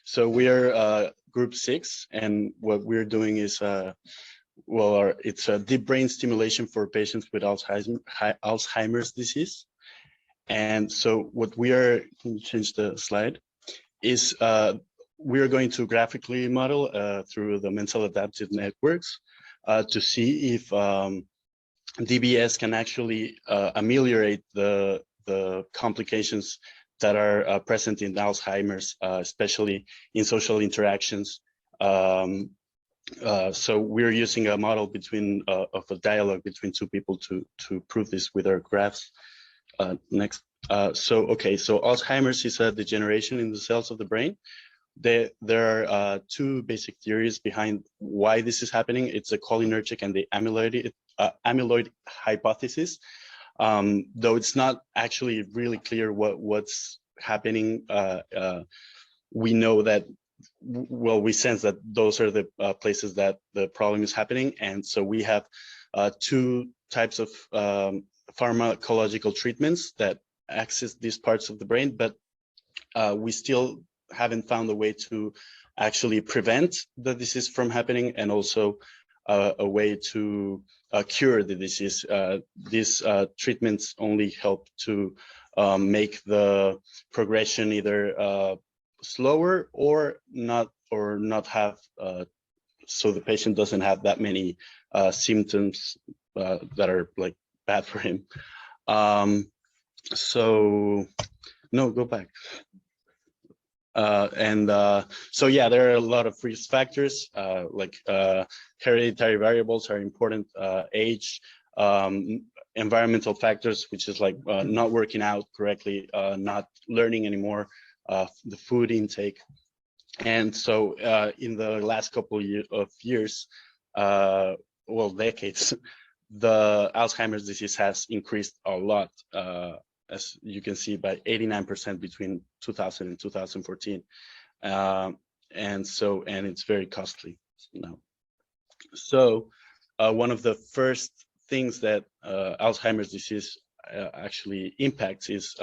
So we are Group 6, and what we're doing is, it's a deep brain stimulation for patients with Alzheimer's disease. And so what we are, can you change the slide, is we are going to graphically model through the mental adaptive networks to see if DBS can actually ameliorate the complications that are present in Alzheimer's, especially in social interactions. So we're using a model between of a dialogue between two people to prove this with our graphs. Next. So Alzheimer's is a degeneration in the cells of the brain. There are two basic theories behind why this is happening. It's the cholinergic and the amyloid hypothesis. Though it's not actually really clear what's happening, we know that, well, we sense that those are the places that the problem is happening. And so we have two types of pharmacological treatments that access these parts of the brain, but we still haven't found a way to actually prevent the disease from happening, and also a way to cure the disease. These treatments only help to make the progression either slower or not have, so the patient doesn't have that many symptoms that are like bad for him. So no, go back. So yeah, there are a lot of risk factors, like hereditary variables are important, age, environmental factors, which is like not working out correctly, not learning anymore, the food intake. And so in the last couple of years, well, decades, the Alzheimer's disease has increased a lot, as you can see, by 89% between 2000 and 2014. And it's very costly now. So one of the first things that Alzheimer's disease actually impacts is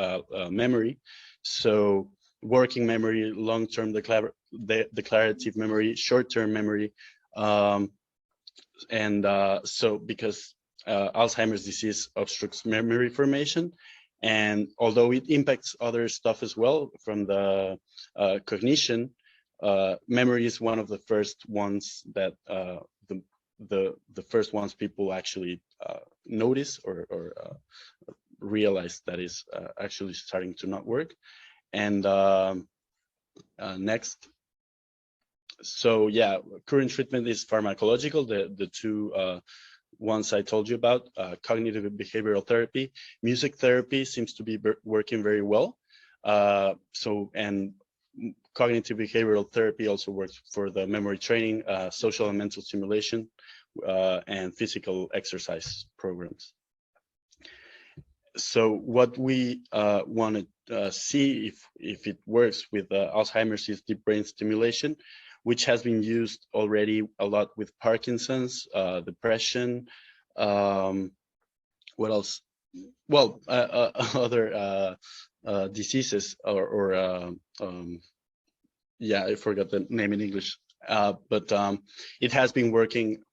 memory. So working memory, long-term declarative memory, short-term memory. So because Alzheimer's disease obstructs memory formation, and although it impacts other stuff as well from the cognition, memory is one of the first ones that the first ones people actually notice or realize that is actually starting to not work. And next. So yeah, current treatment is pharmacological. The two ones I told you about, cognitive behavioral therapy. Music therapy seems to be working very well. And cognitive behavioral therapy also works for the memory training, social and mental stimulation, and physical exercise programs. So what we want to see if it works with Alzheimer's is deep brain stimulation, which has been used already a lot with Parkinson's, depression, what else? Well, other diseases yeah, I forgot the name in English, but it has been working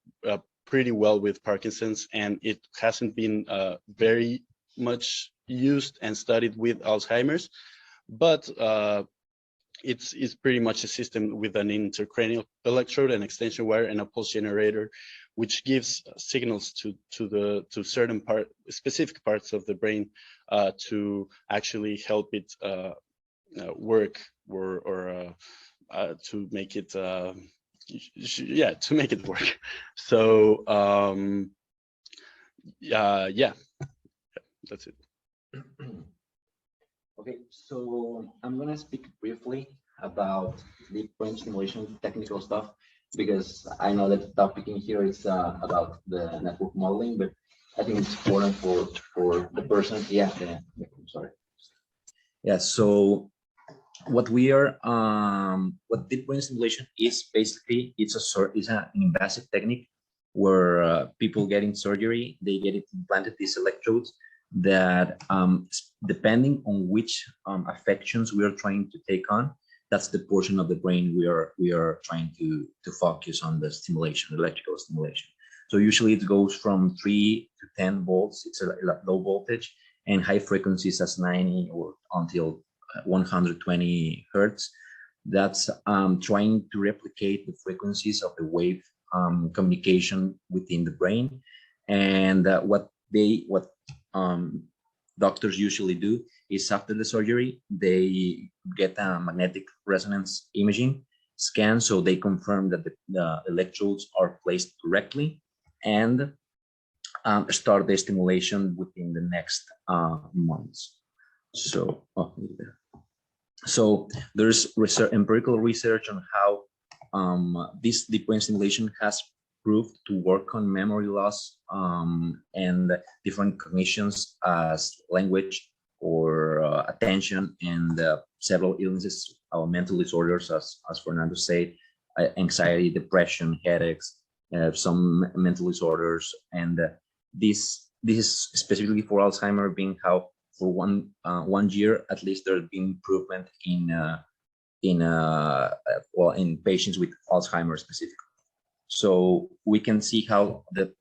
pretty well with Parkinson's, and it hasn't been very much used and studied with Alzheimer's, but it's pretty much a system with an intracranial electrode, an extension wire, and a pulse generator, which gives signals to certain specific parts of the brain to actually help it work or to make it to make it work. So yeah, that's it. Okay, so I'm gonna speak briefly about deep brain stimulation technical stuff, because I know that the topic in here is about the network modeling, but I think it's important for the person. Yeah, sorry. Yeah, so what deep brain stimulation is basically, it's an invasive technique where people getting surgery, they get it implanted, these electrodes that depending on which affections we are trying to take on, that's the portion of the brain we are trying to focus on the stimulation, electrical stimulation. So usually it goes from 3 to 10 volts. It's a low voltage, and high frequencies as 90 or until 120 hertz. That's trying to replicate the frequencies of the wave communication within the brain. And what doctors usually do is after the surgery, they get a magnetic resonance imaging scan, so they confirm that the electrodes are placed correctly, and start the stimulation within the next months. So, so there's empirical research on how this deep brain stimulation has proved to work on memory loss and different cognitions as language or attention, and several illnesses, mental disorders, as Fernando said, anxiety, depression, headaches, some mental disorders, and this is specifically for Alzheimer, being how for one year at least there's been improvement in patients with Alzheimer specifically. So we can see how there's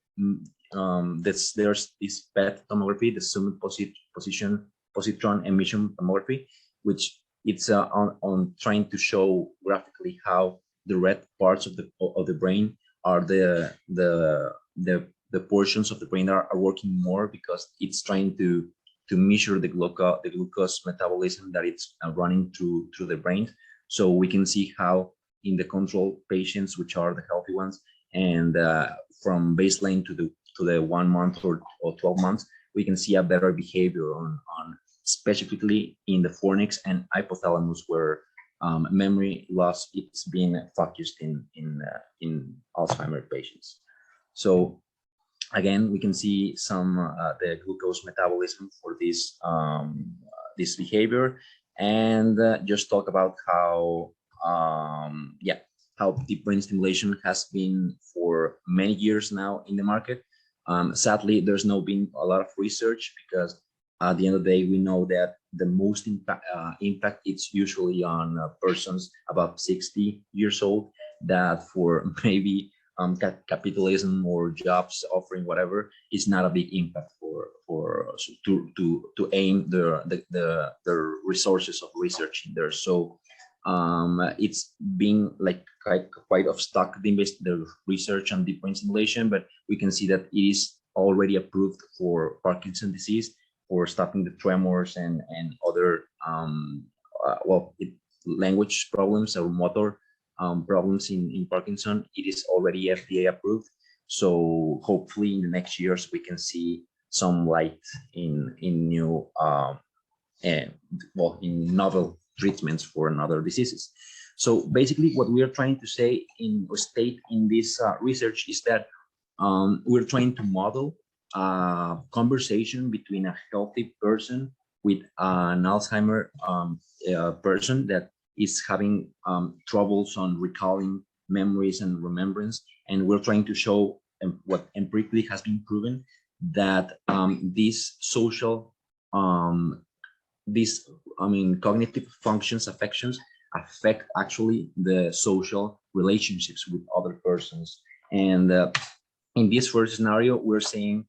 this PET tomography, the summit positron emission tomography, which it's on trying to show graphically how the red parts of the brain are the portions of the brain that are working more, because it's trying to measure the glucose metabolism that it's running through the brain. So we can see how in the control patients, which are the healthy ones, and from baseline to the 1 month or 12 months, we can see a better behavior on specifically in the fornix and hypothalamus, where memory loss it's being focused in Alzheimer patients. So again, we can see some the glucose metabolism for this this behavior, and just talk about how how deep brain stimulation has been for many years now in the market. Sadly, there's been a lot of research, because at the end of the day, we know that the most impact it's usually on persons above 60 years old, that for maybe capitalism or jobs offering whatever is not a big impact to aim the resources of research in there. So it's being like quite of stuck the research on deep brain stimulation, but we can see that it is already approved for Parkinson's disease, for stopping the tremors and other language problems or motor problems in Parkinson. It is already FDA approved. So hopefully in the next years we can see some light in new in novel treatments for another diseases. So basically what we are trying to say state in this research is that we're trying to model a conversation between a healthy person with an Alzheimer person that is having troubles on recalling memories and remembrance. And we're trying to show what empirically has been proven, that these social, cognitive functions, affections, affect actually the social relationships with other persons. And in this first scenario, we're saying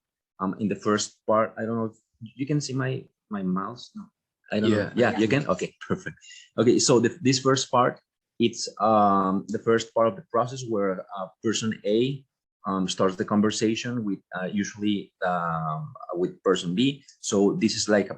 in the first part, I don't know if you can see my mouse. No, I don't know. Yeah, you can. Okay, perfect. Okay, so this first part, it's the first part of the process where person A starts the conversation with usually with person B. So this is like a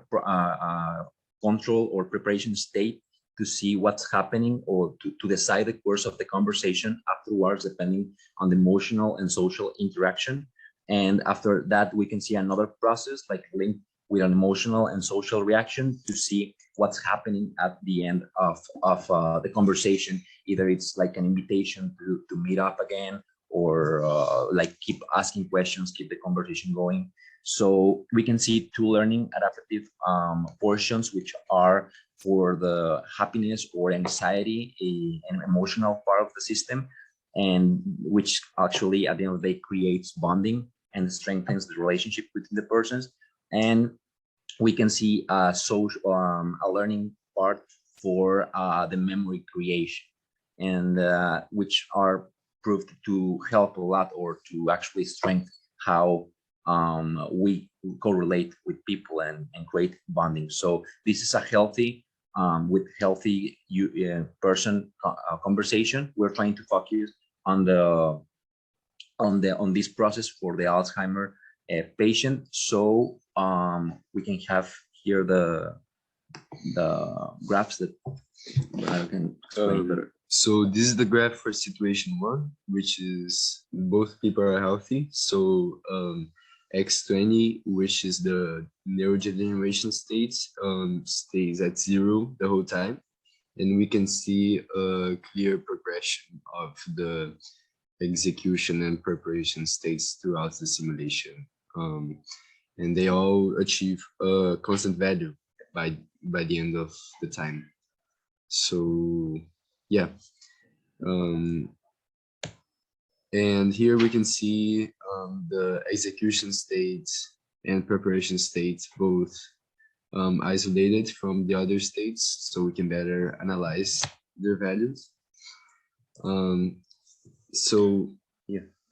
control or preparation state to see what's happening, or to decide the course of the conversation afterwards, depending on the emotional and social interaction. And after that, we can see another process like linked with an emotional and social reaction to see what's happening at the end of the conversation. Either it's like an invitation to meet up again, or like keep asking questions, keep the conversation going. So we can see two learning adaptive portions, which are for the happiness or anxiety and emotional part of the system, and which actually at the end of the day creates bonding and strengthens the relationship between the persons. And we can see a social a learning part for the memory creation, and which are proved to help a lot, or to actually strengthen how we correlate with people and create bonding. So this is a healthy with healthy person conversation. We're trying to focus on this process for the Alzheimer patient. So we can have here the graphs that I can explain better. So this is the graph for situation 1, which is both people are healthy. So X20, which is the neurodegeneration state, stays at 0 the whole time. And we can see a clear progression of the execution and preparation states throughout the simulation. And they all achieve a constant value by the end of the time. So yeah. And here we can see the execution states and preparation states both isolated from the other states, so we can better analyze their values. So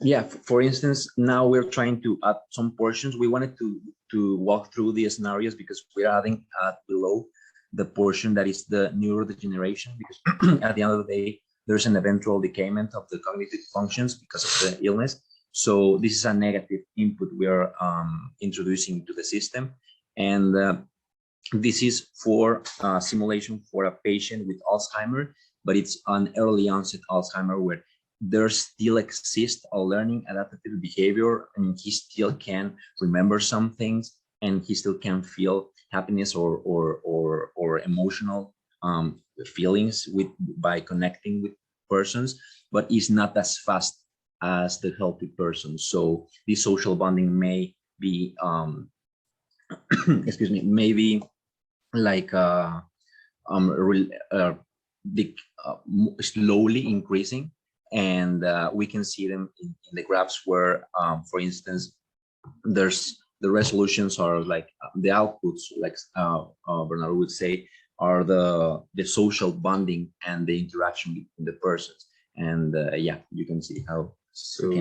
yeah, for instance, now we're trying to add some portions. We wanted to walk through the scenarios because we're adding below the portion that is the neurodegeneration, because at the end of the day, there's an eventual decayment of the cognitive functions because of the illness. So this is a negative input we are introducing to the system. And this is for simulation for a patient with Alzheimer, but it's an early onset Alzheimer where there still exists a learning adaptive behavior. I mean, he still can remember some things, and he still can feel happiness or emotional feelings by connecting with persons, but is not as fast as the healthy person. So this social bonding may be excuse me, maybe like slowly increasing. And we can see them in the graphs where, for instance, there's the resolutions are like the outputs, like Bernardo would say, are the social bonding and the interaction between the persons. And yeah, you can see how. So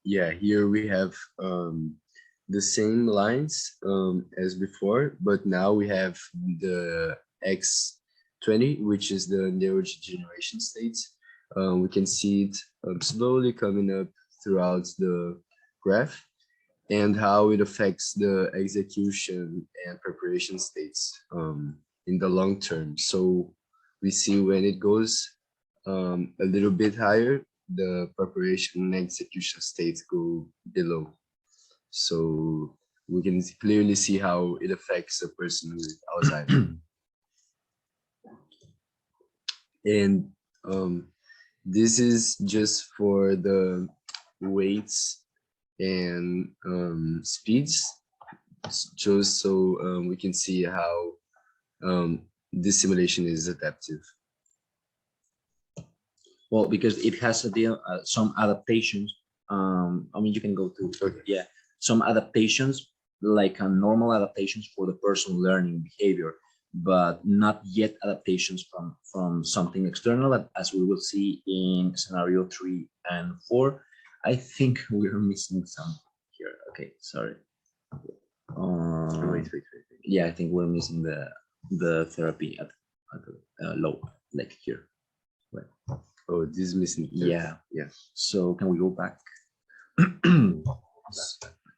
yeah, here we have the same lines as before, but now we have the X20, which is the neurodegeneration states. We can see it slowly coming up throughout the graph, and how it affects the execution and preparation states in the long term. So we see when it goes a little bit higher, the preparation and execution states go below. So we can clearly see how it affects a person with Alzheimer's. And this is just for the weights and speeds, just so we can see how this simulation is adaptive. Well, because it has some adaptations. I mean, you can go to, yeah, some adaptations, like normal adaptations for the person learning behavior, but not yet adaptations from something external, as we will see in scenario 3 and 4. I think we're missing some here. Okay, sorry. Wait. Yeah, I think we're missing the therapy at the low, like here. Right. Oh, this is missing. Yeah. Yeah. So can we go back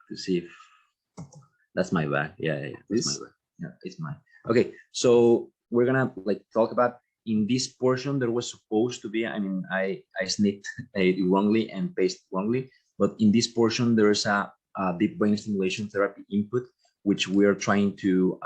to see if that's my bag? Yeah. That's my bag. Yeah, it's mine. Okay, so we're gonna like talk about in this portion. There was supposed to be, I mean, I snipped it wrongly and pasted wrongly, but in this portion there is a deep brain stimulation therapy input, which we're trying to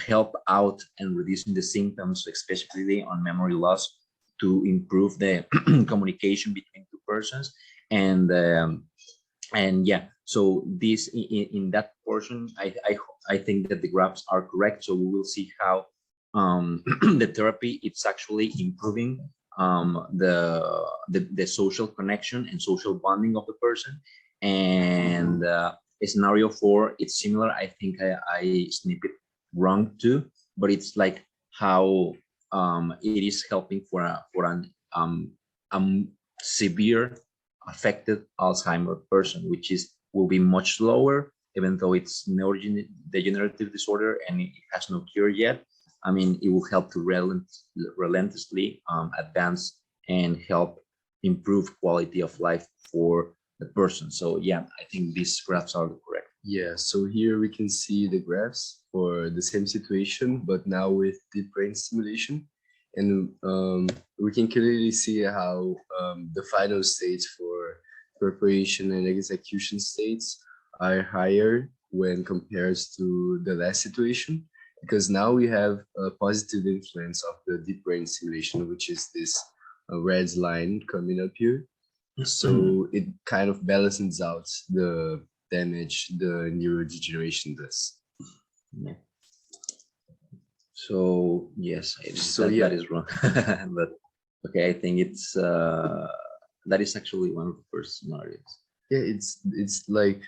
help out and reducing the symptoms, especially on memory loss, to improve the communication between two persons. And yeah, so this in that portion, I think that the graphs are correct. So we will see how the therapy, it's actually improving the social connection and social bonding of the person. And scenario 4, it's similar. I think I snipped it wrong too, but it's like how it is helping for an severe affected Alzheimer person, which will be much lower, even though it's neurodegenerative disorder and it has no cure yet. I mean, it will help to relentlessly advance and help improve quality of life for the person. So yeah, I think these graphs are correct. Yeah, so here we can see the graphs for the same situation, but now with deep brain stimulation. And we can clearly see how the final states for preparation and execution states are higher when compared to the last situation, because now we have a positive influence of the deep brain stimulation, which is this red line coming up here. So it kind of balances out the damage the neurodegeneration does. Yeah. So yes, that is wrong. But okay, I think it's that is actually one of the first scenarios. Yeah, it's like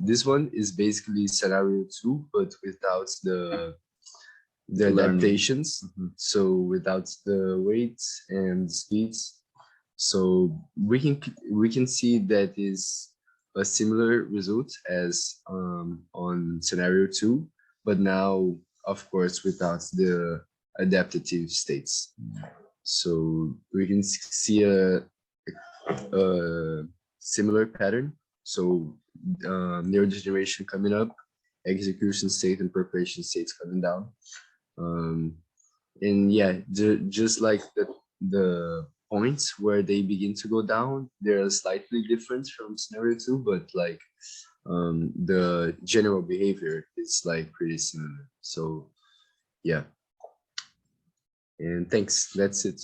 this one is basically scenario 2, but without the adaptations. So without the weights and speeds. So we can see that is a similar result as on scenario 2, but now of course without the adaptive states. So we can see a similar pattern. So neurodegeneration coming up, execution state and preparation states coming down. And yeah, just like the points where they begin to go down, they're slightly different from scenario 2, but like the general behavior is like pretty similar. So yeah. And thanks. That's it